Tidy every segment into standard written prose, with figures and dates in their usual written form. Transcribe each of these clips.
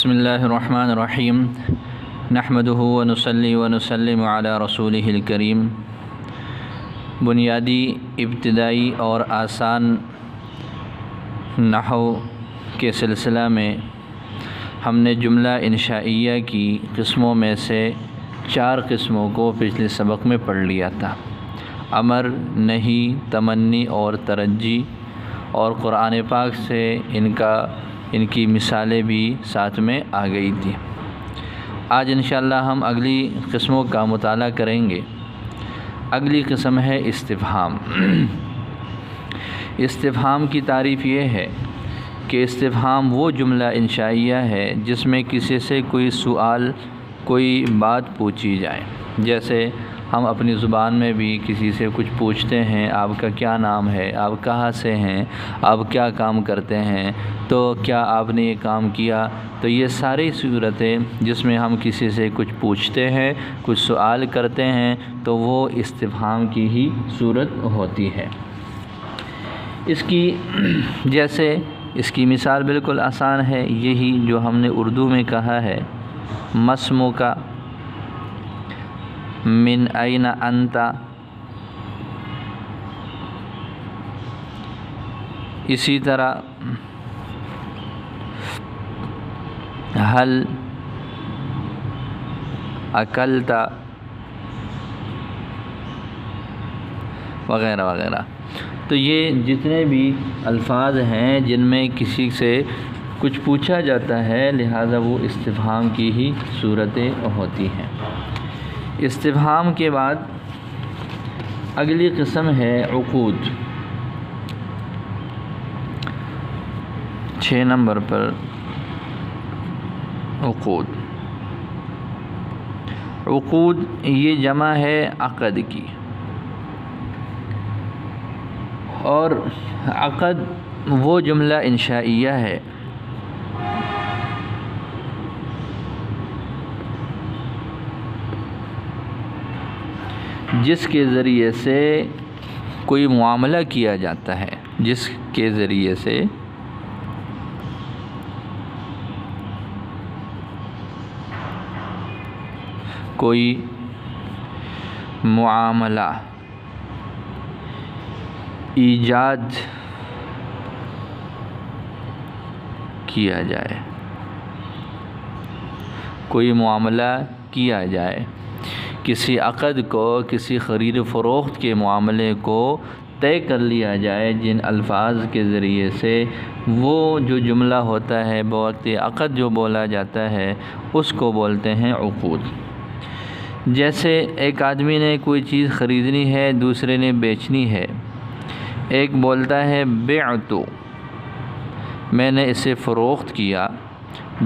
بسم اللہ الرحمن الرحیم نحمدہ ونصلی ونسلم علی رسولہ الکریم۔ بنیادی، ابتدائی اور آسان نحو کے سلسلہ میں ہم نے جملہ انشائیہ کی قسموں میں سے 4 قسموں کو پچھلے سبق میں پڑھ لیا تھا: امر، نہی، تمنی اور ترجی، اور قرآن پاک سے ان کی مثالیں بھی ساتھ میں آ گئی تھی۔ آج انشاءاللہ ہم اگلی قسموں کا مطالعہ کریں گے۔ اگلی قسم ہے استفہام۔ استفہام کی تعریف یہ ہے کہ استفہام وہ جملہ انشائیہ ہے جس میں کسی سے کوئی سوال، کوئی بات پوچھی جائے۔ جیسے ہم اپنی زبان میں بھی کسی سے کچھ پوچھتے ہیں: آپ کا کیا نام ہے؟ آپ کہاں سے ہیں؟ آپ کیا کام کرتے ہیں؟ تو کیا آپ نے یہ کام کیا؟ تو یہ ساری صورتیں جس میں ہم کسی سے کچھ پوچھتے ہیں، کچھ سوال کرتے ہیں، تو وہ استفہام کی ہی صورت ہوتی ہے۔ اس کی مثال بالکل آسان ہے، یہی جو ہم نے اردو میں کہا ہے: مسموک، من این انت۔ اسی طرح حل اکلت وغیرہ وغیرہ۔ تو یہ جتنے بھی الفاظ ہیں جن میں کسی سے کچھ پوچھا جاتا ہے، لہذا وہ استفہام کی ہی صورتیں ہوتی ہیں۔ استفہام کے بعد اگلی قسم ہے عقود۔ 6 نمبر پر عقود۔ عقود یہ جمع ہے عقد کی، اور عقد وہ جملہ انشائیہ ہے جس کے ذریعے سے کوئی معاملہ کیا جاتا ہے، جس کے ذریعے سے کوئی معاملہ ایجاد کیا جائے، کوئی معاملہ کیا جائے، کسی عقد کو، کسی خرید و فروخت کے معاملے کو طے کر لیا جائے، جن الفاظ کے ذریعے سے وہ جو جملہ ہوتا ہے بوقت عقد جو بولا جاتا ہے، اس کو بولتے ہیں عقود۔ جیسے ایک آدمی نے کوئی چیز خریدنی ہے، دوسرے نے بیچنی ہے۔ ایک بولتا ہے بعت، میں نے اسے فروخت کیا۔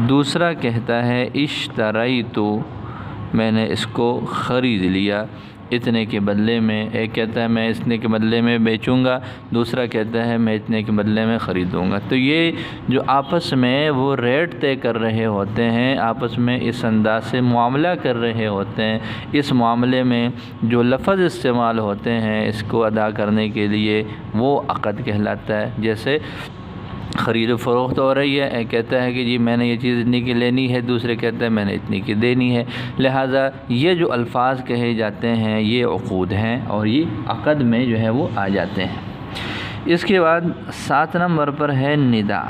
دوسرا کہتا ہے اشتریت، میں نے اس کو خرید لیا اتنے کے بدلے میں۔ ایک کہتا ہے میں اتنے کے بدلے میں بیچوں گا، دوسرا کہتا ہے میں اتنے کے بدلے میں خریدوں گا۔ تو یہ جو آپس میں وہ ریٹ طے کر رہے ہوتے ہیں، آپس میں اس انداز سے معاملہ کر رہے ہوتے ہیں، اس معاملے میں جو لفظ استعمال ہوتے ہیں اس کو ادا کرنے کے لیے، وہ عقد کہلاتا ہے۔ جیسے خرید و فروخت ہو رہی ہے، ایک کہتا ہے کہ جی میں نے یہ چیز اتنی کی لینی ہے، دوسرے کہتا ہے میں نے اتنی کی دینی ہے۔ لہٰذا یہ جو الفاظ کہے جاتے ہیں یہ عقود ہیں، اور یہ عقد میں جو ہے وہ آ جاتے ہیں۔ اس کے بعد 7 نمبر پر ہے ندا۔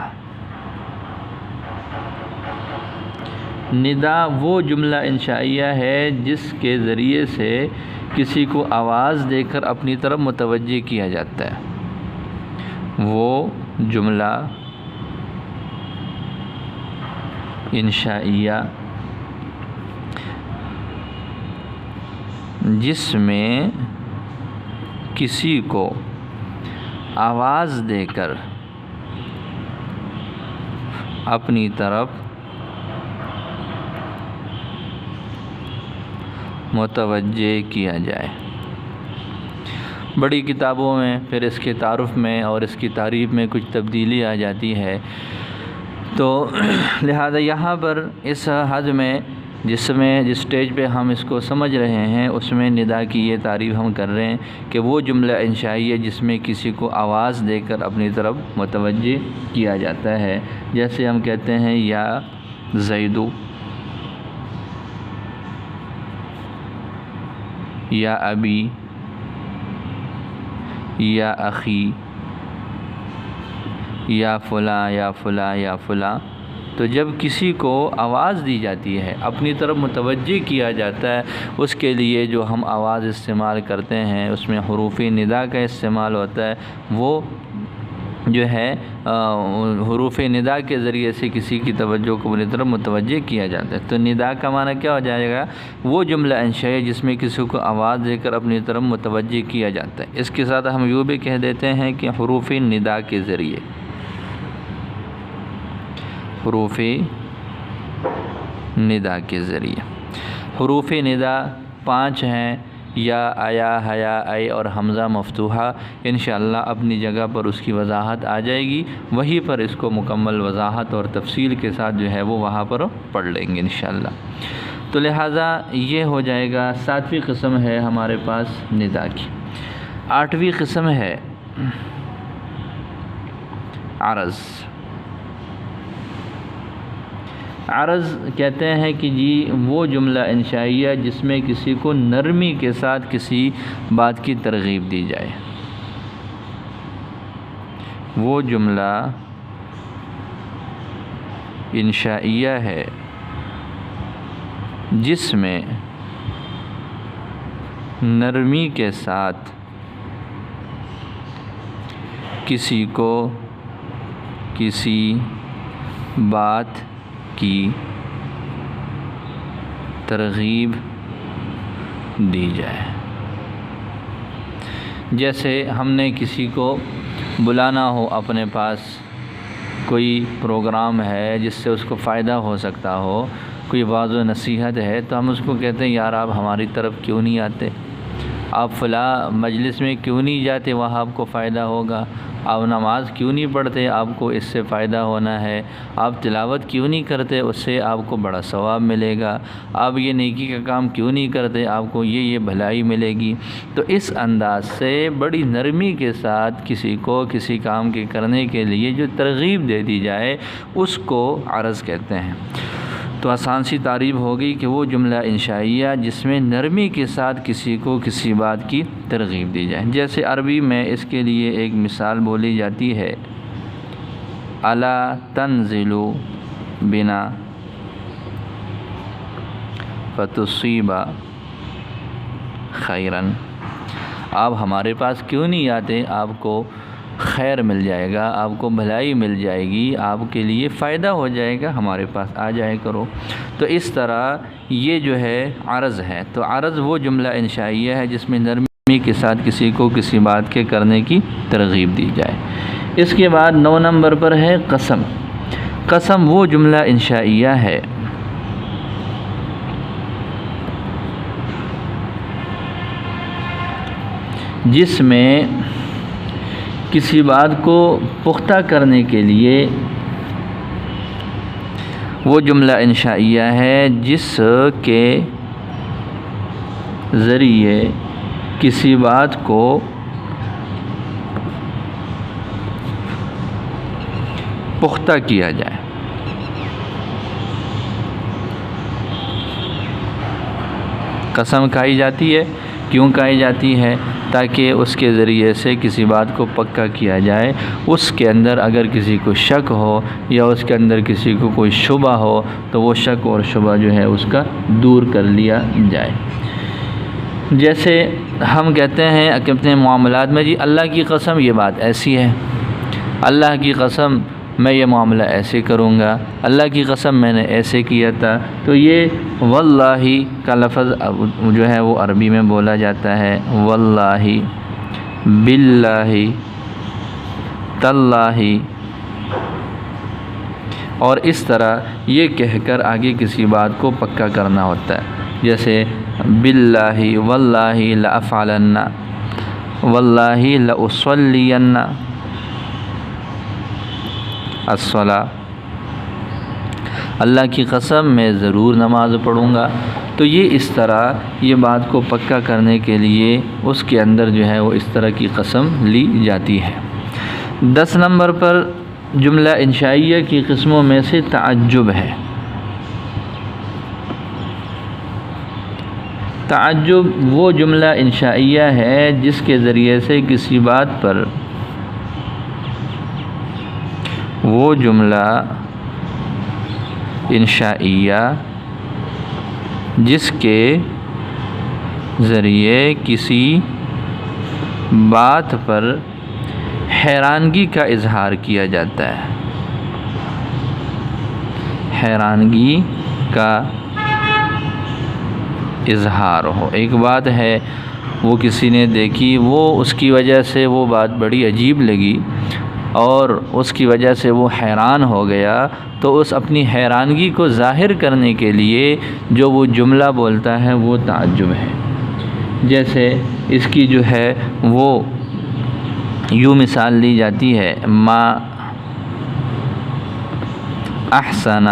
ندا وہ جملہ انشائیہ ہے جس کے ذریعے سے کسی کو آواز دے کر اپنی طرف متوجہ کیا جاتا ہے۔ وہ جملہ انشائیہ جس میں کسی کو آواز دے کر اپنی طرف متوجہ کیا جائے۔ بڑی کتابوں میں پھر اس کے تعارف میں اور اس کی تعریف میں کچھ تبدیلی آ جاتی ہے، تو لہذا یہاں پر اس حد میں جس سٹیج پہ ہم اس کو سمجھ رہے ہیں، اس میں ندا کی یہ تعریف ہم کر رہے ہیں کہ وہ جملہ انشائی ہے جس میں کسی کو آواز دے کر اپنی طرف متوجہ کیا جاتا ہے۔ جیسے ہم کہتے ہیں یا زیدو یا ابی یا اخی یا فلاں یا فلاں یا فلاں، تو جب کسی کو آواز دی جاتی ہے، اپنی طرف متوجہ کیا جاتا ہے، اس کے لیے جو ہم آواز استعمال کرتے ہیں اس میں حروف ندا کا استعمال ہوتا ہے، وہ جو ہے حروف ندا کے ذریعے سے کسی کی توجہ کو اپنی طرف متوجہ کیا جاتا ہے۔ تو ندا کا معنی کیا ہو جائے گا؟ وہ جملہ انشائیہ جس میں کسی کو آواز دے کر اپنی طرف متوجہ کیا جاتا ہے۔ اس کے ساتھ ہم یوں بھی کہہ دیتے ہیں کہ حروف ندا کے ذریعے، حروف ندا کے ذریعے۔ حروف ندا 5 ہیں، یا، ایا، حیا، ای اور حمزہ مفتوحہ۔ انشاءاللہ اپنی جگہ پر اس کی وضاحت آ جائے گی، وہیں پر اس کو مکمل وضاحت اور تفصیل کے ساتھ جو ہے وہ وہاں پر پڑھ لیں گے انشاءاللہ۔ تو لہٰذا یہ ہو جائے گا 7ویں قسم ہے ہمارے پاس ندا کی۔ 8ویں قسم ہے عرض۔ عرض کہتے ہیں کہ جی وہ جملہ انشائیہ جس میں کسی کو نرمی کے ساتھ کسی بات کی ترغیب دی جائے، وہ جملہ انشائیہ ہے جس میں نرمی کے ساتھ کسی کو کسی بات کی ترغیب دی جائے۔ جیسے ہم نے کسی کو بلانا ہو اپنے پاس، کوئی پروگرام ہے جس سے اس کو فائدہ ہو سکتا ہو، کوئی وعظ و نصیحت ہے، تو ہم اس کو کہتے ہیں یار آپ ہماری طرف کیوں نہیں آتے، آپ فلاں مجلس میں کیوں نہیں جاتے، وہاں آپ کو فائدہ ہوگا، آپ نماز کیوں نہیں پڑھتے، آپ کو اس سے فائدہ ہونا ہے، آپ تلاوت کیوں نہیں کرتے، اس سے آپ کو بڑا ثواب ملے گا، آپ یہ نیکی کا کام کیوں نہیں کرتے، آپ کو یہ بھلائی ملے گی۔ تو اس انداز سے بڑی نرمی کے ساتھ کسی کو کسی کام کے کرنے کے لیے جو ترغیب دے دی جائے اس کو عرض کہتے ہیں۔ تو آسان سی تعریف ہوگی کہ وہ جملہ انشائیہ جس میں نرمی کے ساتھ کسی کو کسی بات کی ترغیب دی جائے۔ جیسے عربی میں اس کے لیے ایک مثال بولی جاتی ہے، الا تنزل بنا فتصیب خیرا، آپ ہمارے پاس کیوں نہیں آتے، آپ کو خیر مل جائے گا، آپ کو بھلائی مل جائے گی، آپ کے لیے فائدہ ہو جائے گا، ہمارے پاس آ جائے کرو۔ تو اس طرح یہ جو ہے عرض ہے۔ تو عرض وہ جملہ انشائیہ ہے جس میں نرمی کے ساتھ کسی کو کسی بات کے کرنے کی ترغیب دی جائے۔ اس کے بعد 9 نمبر پر ہے قسم۔ قسم وہ جملہ انشائیہ ہے جس میں کسی بات کو پختہ کرنے کے لیے، وہ جملہ انشائیہ ہے جس کے ذریعے کسی بات کو پختہ کیا جائے۔ قسم کھائی جاتی ہے، کیوں کھائی جاتی ہے؟ تاکہ اس کے ذریعے سے کسی بات کو پکا کیا جائے، اس کے اندر اگر کسی کو شک ہو یا اس کے اندر کسی کو کوئی شبہ ہو تو وہ شک اور شبہ جو ہے اس کا دور کر لیا جائے۔ جیسے ہم کہتے ہیں اپنے معاملات میں، جی اللہ کی قسم یہ بات ایسی ہے، اللہ کی قسم میں یہ معاملہ ایسے کروں گا، اللہ کی قسم میں نے ایسے کیا تھا۔ تو یہ واللہ کا لفظ جو ہے وہ عربی میں بولا جاتا ہے، واللہ، باللہ، تاللہ، اور اس طرح یہ کہہ کر آگے کسی بات کو پکا کرنا ہوتا ہے۔ جیسے باللہ واللہ لأفعلن، واللہ لأصلین الصلاۃ، اللہ کی قسم میں ضرور نماز پڑھوں گا۔ تو یہ اس طرح یہ بات کو پکا کرنے کے لیے اس کے اندر جو ہے وہ اس طرح کی قسم لی جاتی ہے۔ 10 نمبر پر جملہ انشائیہ کی قسموں میں سے تعجب ہے۔ تعجب وہ جملہ انشائیہ ہے جس کے ذریعے سے کسی بات پر وہ جملہ انشائیہ جس کے ذریعے کسی بات پر حیرانگی کا اظہار کیا جاتا ہے، حیرانگی کا اظہار ہو۔ ایک بات ہے وہ کسی نے دیکھی، وہ اس کی وجہ سے وہ بات بڑی عجیب لگی اور اس کی وجہ سے وہ حیران ہو گیا، تو اس اپنی حیرانگی کو ظاہر کرنے کے لیے جو وہ جملہ بولتا ہے وہ تعجب ہے۔ جیسے اس کی جو ہے وہ یوں مثال لی جاتی ہے، ما احسن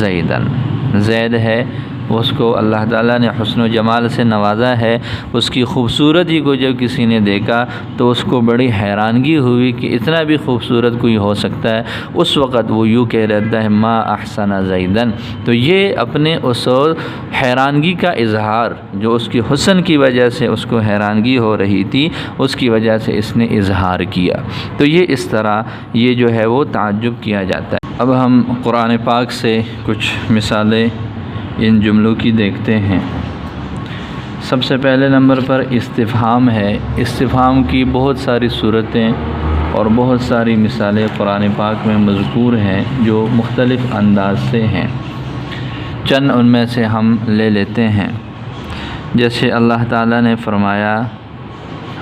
زیدن، زید ہے اس کو اللہ تعالیٰ نے حسن و جمال سے نوازا ہے، اس کی خوبصورتی کو جب کسی نے دیکھا تو اس کو بڑی حیرانگی ہوئی کہ اتنا بھی خوبصورت کوئی ہو سکتا ہے۔ اس وقت وہ یوں کہہ رہتا ہے ما احسن زیدن، تو یہ اپنے اس حیرانگی کا اظہار جو اس کی حسن کی وجہ سے اس کو حیرانگی ہو رہی تھی، اس کی وجہ سے اس نے اظہار کیا۔ تو یہ اس طرح یہ جو ہے وہ تعجب کیا جاتا ہے۔ اب ہم قرآن پاک سے کچھ مثالیں ان جملوں کی دیکھتے ہیں۔ سب سے پہلے نمبر پر استفہام ہے۔ استفہام کی بہت ساری صورتیں اور بہت ساری مثالیں قرآن پاک میں مذکور ہیں جو مختلف انداز سے ہیں، چند ان میں سے ہم لے لیتے ہیں۔ جیسے اللہ تعالیٰ نے فرمایا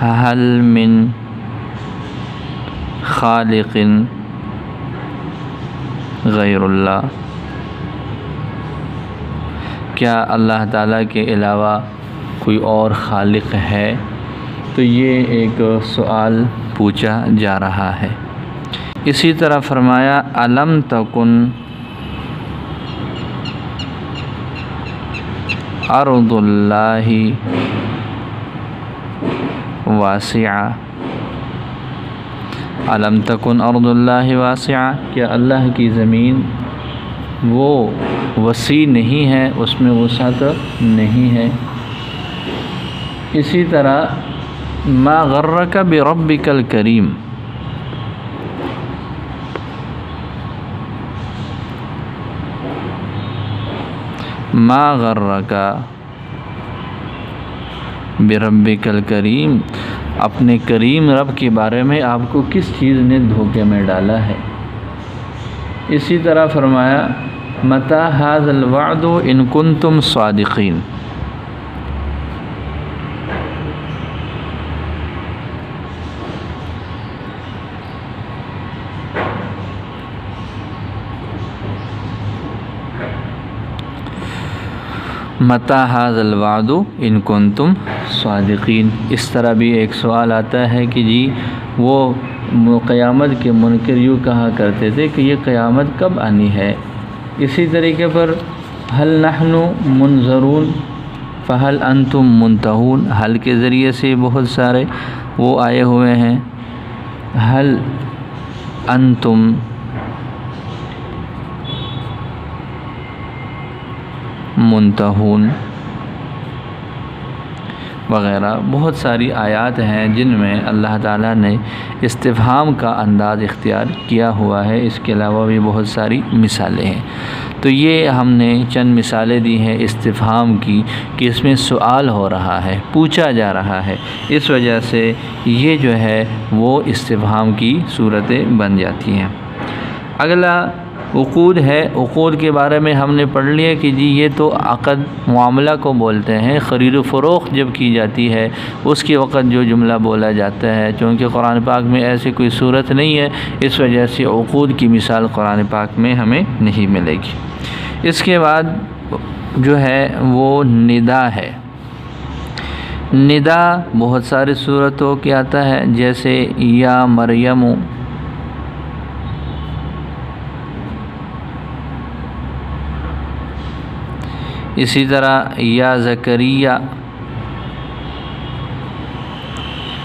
حل من خالق غیر اللہ، کیا اللہ تعالیٰ کے علاوہ کوئی اور خالق ہے؟ تو یہ ایک سوال پوچھا جا رہا ہے۔ اسی طرح فرمایا الم تکن ارض اللہ واسعہ، الم تکن ارض اللہ واسعہ، کیا اللہ کی زمین وہ وسیع نہیں ہے، اس میں وسعت نہیں ہے۔ اسی طرح ما غرک بربک الکریم، ما غرک بربک الکریم، اپنے کریم رب کے بارے میں آپ کو کس چیز نے دھوکے میں ڈالا ہے۔ اسی طرح فرمایا متی ھذا الوعد ان کنتم صادقین، متی ھذا الوعد ان کنتم صادقین۔ اس طرح بھی ایک سوال آتا ہے کہ جی وہ قیامت کے منکر یوں کہا کرتے تھے کہ یہ قیامت کب آنی ہے۔ اسی طریقے پر حل نحن منظرون فحل انتم منتہون، حل کے ذریعے سے بہت سارے وہ آئے ہوئے ہیں، حل انتم منتہون وغیرہ بہت ساری آیات ہیں جن میں اللہ تعالیٰ نے استفہام کا انداز اختیار کیا ہوا ہے۔ اس کے علاوہ بھی بہت ساری مثالیں ہیں۔ تو یہ ہم نے چند مثالیں دی ہیں استفہام کی کہ اس میں سوال ہو رہا ہے، پوچھا جا رہا ہے، اس وجہ سے یہ جو ہے وہ استفہام کی صورتیں بن جاتی ہیں۔ اگلا عقود ہے۔ عقود کے بارے میں ہم نے پڑھ لیا کہ جی یہ تو عقد معاملہ کو بولتے ہیں، خرید و فروخت جب کی جاتی ہے اس کے وقت جو جملہ بولا جاتا ہے، چونکہ قرآن پاک میں ایسی کوئی صورت نہیں ہے، اس وجہ سے عقود کی مثال قرآن پاک میں ہمیں نہیں ملے گی۔ اس کے بعد جو ہے وہ ندا ہے۔ ندا بہت ساری صورتوں کے آتا ہے، جیسے یا مریم، اسی طرح یا زکریا،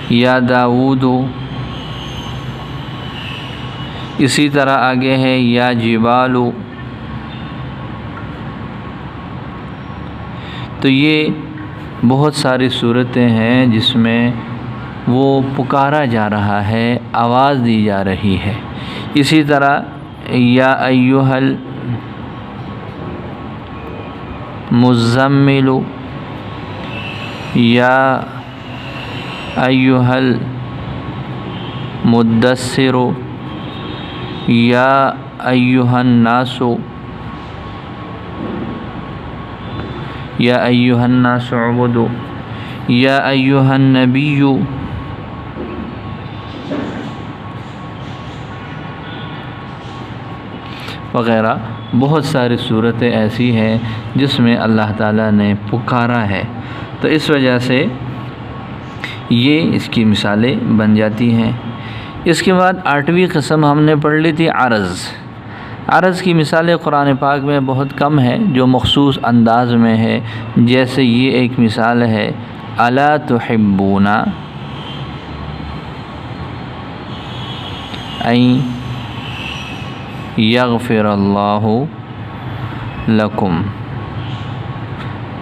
یا داؤد، اسی طرح آگے ہے یا جبال۔ تو یہ بہت ساری صورتیں ہیں جس میں وہ پکارا جا رہا ہے، آواز دی جا رہی ہے۔ اسی طرح یا ایھا المزمل، یا ایھا المدثر، یا ایھا الناس، یا ایھا الناس اعبدوا، یا ایھا النبی، وغیرہ بہت ساری صورتیں ایسی ہیں جس میں اللہ تعالیٰ نے پکارا ہے۔ تو اس وجہ سے یہ اس کی مثالیں بن جاتی ہیں۔ اس کے بعد 8ویں قسم ہم نے پڑھ لی تھی عرض۔ عرض کی مثالیں قرآن پاک میں بہت کم ہے جو مخصوص انداز میں ہے، جیسے یہ ایک مثال ہے الا تحبون ان یغفر اللہ لکم،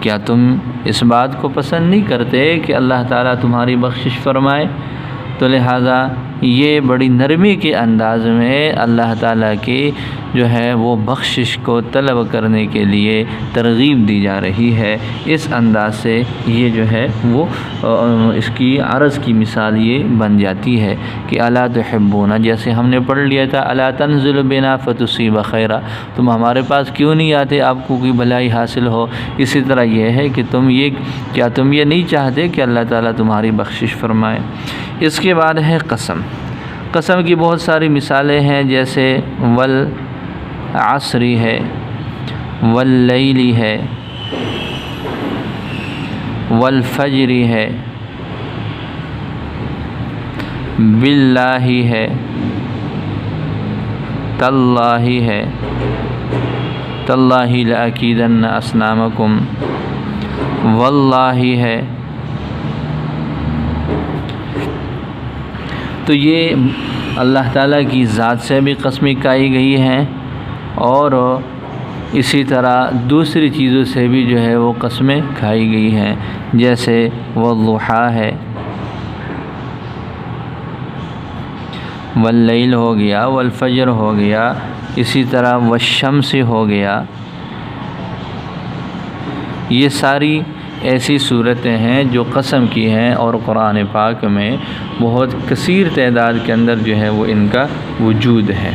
کیا تم اس بات کو پسند نہیں کرتے کہ اللہ تعالیٰ تمہاری بخشش فرمائے؟ تو لہٰذا یہ بڑی نرمی کے انداز میں اللہ تعالیٰ کی جو ہے وہ بخشش کو طلب کرنے کے لیے ترغیب دی جا رہی ہے۔ اس انداز سے یہ جو ہے وہ اس کی عرض کی مثال یہ بن جاتی ہے کہ الا تحبون، جیسے ہم نے پڑھ لیا تھا الا تنزل بنا فتصیب خیرا، تم ہمارے پاس کیوں نہیں آتے آپ کو کوئی بھلائی حاصل ہو؟ اسی طرح یہ ہے کہ کیا تم یہ نہیں چاہتے کہ اللہ تعالیٰ تمہاری بخشش فرمائے؟ اس کے بعد ہے قسم۔ قسم کی بہت ساری مثالیں ہیں، جیسے والعصر ہے، واللیل ہے، والفجر ہے، باللہ ہے، تاللہ ہے، تاللہ لأکیدن اصنامکم، واللہ ہے۔ تو یہ اللہ تعالیٰ کی ذات سے بھی قسمیں کھائی گئی ہیں، اور اسی طرح دوسری چیزوں سے بھی جو ہے وہ قسمیں کھائی گئی ہیں، جیسے والضحیٰ ہے، واللیل ہو گیا، والفجر ہو گیا، اسی طرح والشمس ہو گیا۔ یہ ساری ایسی صورتیں ہیں جو قسم کی ہیں، اور قرآن پاک میں بہت کثیر تعداد کے اندر جو ہے وہ ان کا وجود ہے۔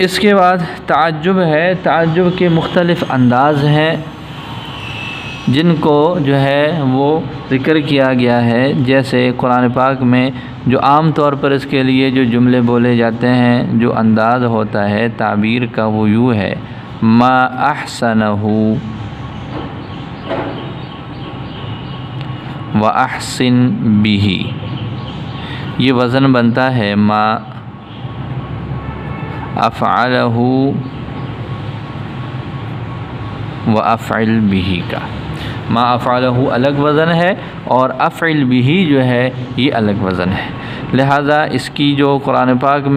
اس کے بعد تعجب ہے۔ تعجب کے مختلف انداز ہیں جن کو جو ہے وہ ذکر کیا گیا ہے، جیسے قرآن پاک میں جو عام طور پر اس کے لیے جو جملے بولے جاتے ہیں، جو انداز ہوتا ہے تعبیر کا، وہ یوں ہے ما احسنہ وَأَحْسِن بِهِ۔ یہ وزن بنتا ہے ما افعلہ وَأَفْعِلْ بِهِ کا۔ ما افعلہ الگ وزن ہے، اور افعل بِهِ جو ہے یہ الگ وزن ہے۔ لہذا اس کی جو قرآن پاک میں